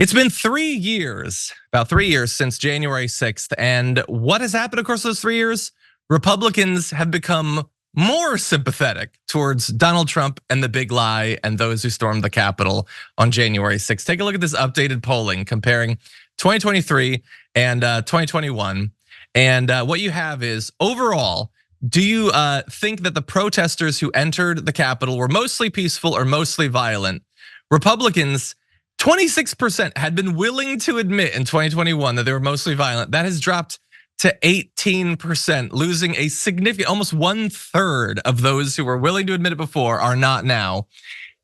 It's been 3 years, about 3 years since January 6th. And what has happened, of course, those 3 years? Republicans have become more sympathetic towards Donald Trump and the big lie and those who stormed the Capitol on January 6th. Take a look at this updated polling comparing 2023 and 2021. And what you have is overall, do you think that the protesters who entered the Capitol were mostly peaceful or mostly violent? Republicans, 26% had been willing to admit in 2021 that they were mostly violent. That has dropped to 18%, losing a significant, almost 1/3 of those who were willing to admit it before are not now.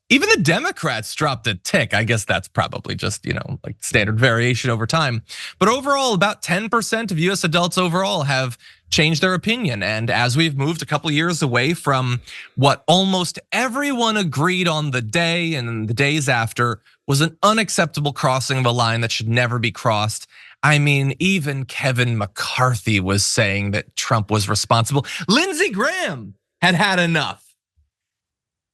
Even the Democrats dropped a tick. I guess that's probably just, like standard variation over time. But overall, about 10% of US adults overall have changed their opinion. And as we've moved a couple years away from what almost everyone agreed on the day and the days after was an unacceptable crossing of a line that should never be crossed. I mean, even Kevin McCarthy was saying that Trump was responsible. Lindsey Graham had had enough.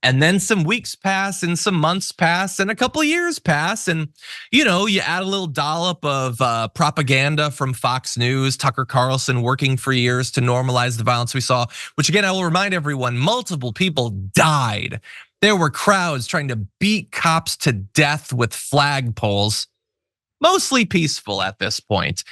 And then some weeks pass and some months pass and a couple of years pass. And you add a little dollop of propaganda from Fox News, Tucker Carlson working for years to normalize the violence we saw, which again, I will remind everyone, multiple people died. There were crowds trying to beat cops to death with flagpoles, mostly peaceful at this point.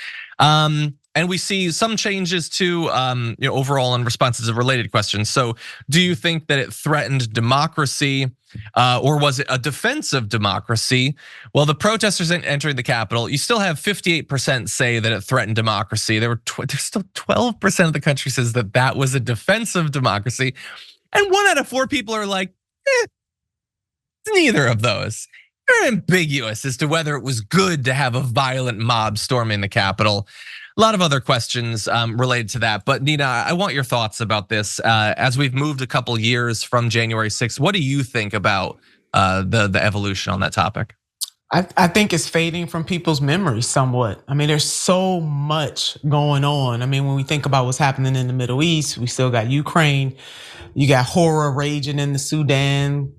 And we see some changes to overall in responses of related questions. So do you think that it threatened democracy or was it a defense of democracy? Well, the protesters entering the Capitol, you still have 58% say that it threatened democracy. There's still 12% of the country says that that was a defense of democracy. And 1 out of 4 people are like, neither of those. They're ambiguous as to whether it was good to have a violent mob storming the Capitol. A lot of other questions related to that, but Nina, I want your thoughts about this. As we've moved a couple years from January 6th, what do you think about the evolution on that topic? I think it's fading from people's memories somewhat. I mean, there's so much going on. I mean, when we think about what's happening in the Middle East, we still got Ukraine, you got horror raging in the Sudan,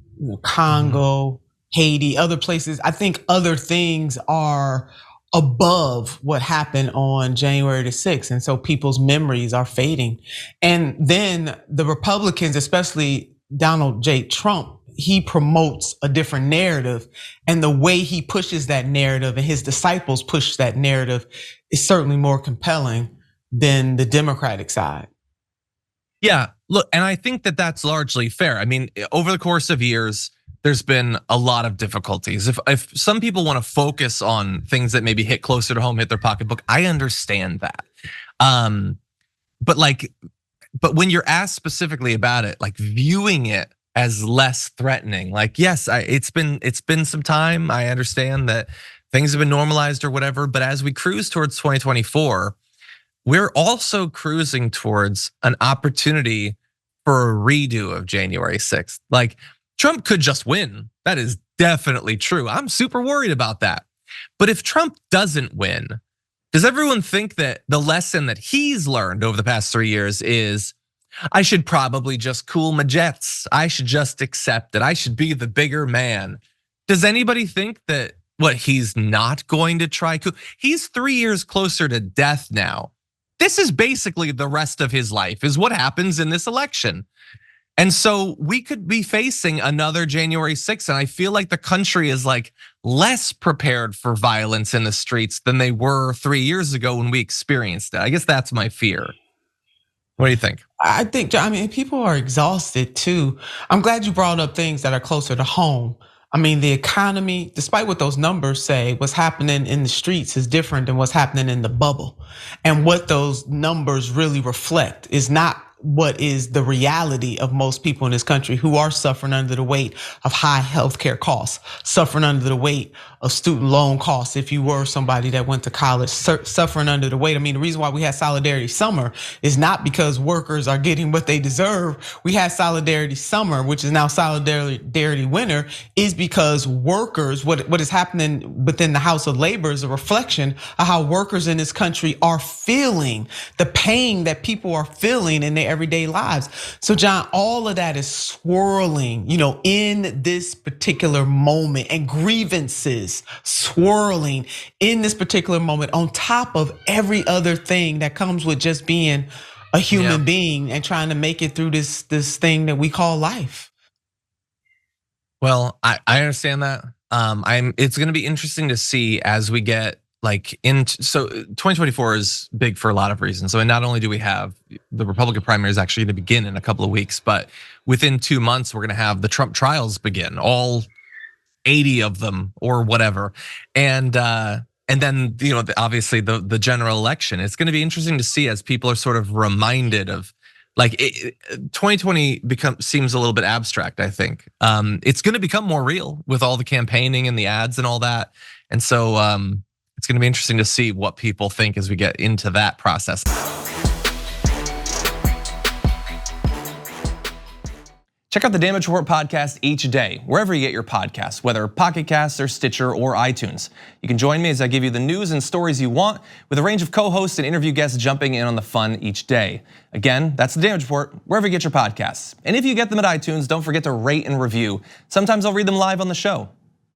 Congo, Haiti, other places. I think other things are above what happened on January the 6th. And so people's memories are fading. And then the Republicans, especially Donald J. Trump, he promotes a different narrative. And the way he pushes that narrative and his disciples push that narrative is certainly more compelling than the Democratic side. Yeah, look, and I think that that's largely fair. I mean, over the course of years, there's been a lot of difficulties. If some people want to focus on things that maybe hit closer to home, hit their pocketbook, I understand that. But when you're asked specifically about it, like viewing it as less threatening, like yes, it's been some time. I understand that things have been normalized or whatever, but as we cruise towards 2024, we're also cruising towards an opportunity for a redo of January 6th. Like, Trump could just win. That is definitely true. I'm super worried about that. But if Trump doesn't win, does everyone think that the lesson that he's learned over the past 3 years is, I should probably just cool my jets. I should just accept it. I should be the bigger man. Does anybody think that he's not going to try? He's 3 years closer to death now. This is basically the rest of his life, is what happens in this election. And so we could be facing another January 6th. And I feel like the country is like less prepared for violence in the streets than they were 3 years ago when we experienced it. I guess that's my fear. What do you think? I mean, people are exhausted too. I'm glad you brought up things that are closer to home. I mean, the economy, despite what those numbers say, what's happening in the streets is different than what's happening in the bubble. And what those numbers really reflect is not what is the reality of most people in this country who are suffering under the weight of high healthcare costs, suffering under the weight of student loan costs. If you were somebody that went to college, suffering under the weight. I mean, the reason why we had Solidarity Summer is not because workers are getting what they deserve. We had Solidarity Summer, which is now Solidarity Winter, is because workers, what is happening within the House of Labor is a reflection of how workers in this country are feeling, the pain that people are feeling in their everyday lives. So John, all of that is swirling, in this particular moment, and grievances swirling in this particular moment on top of every other thing that comes with just being a human being and trying to make it through this thing that we call life. Well, I understand that. It's gonna be interesting to see as we get like into, so 2024 is big for a lot of reasons. So not only do we have the Republican primary is actually gonna begin in a couple of weeks, but within 2 months, we're gonna have the Trump trials begin, all 80 of them or whatever. And then, obviously the general election. It's gonna be interesting to see as people are sort of reminded of, like 2020 seems a little bit abstract, I think. It's gonna become more real with all the campaigning and the ads and all that. And so it's gonna be interesting to see what people think as we get into that process. Check out the Damage Report podcast each day, wherever you get your podcasts, whether Pocket Casts or Stitcher or iTunes. You can join me as I give you the news and stories you want, with a range of co-hosts and interview guests jumping in on the fun each day. Again, that's the Damage Report, wherever you get your podcasts. And if you get them at iTunes, don't forget to rate and review. Sometimes I'll read them live on the show.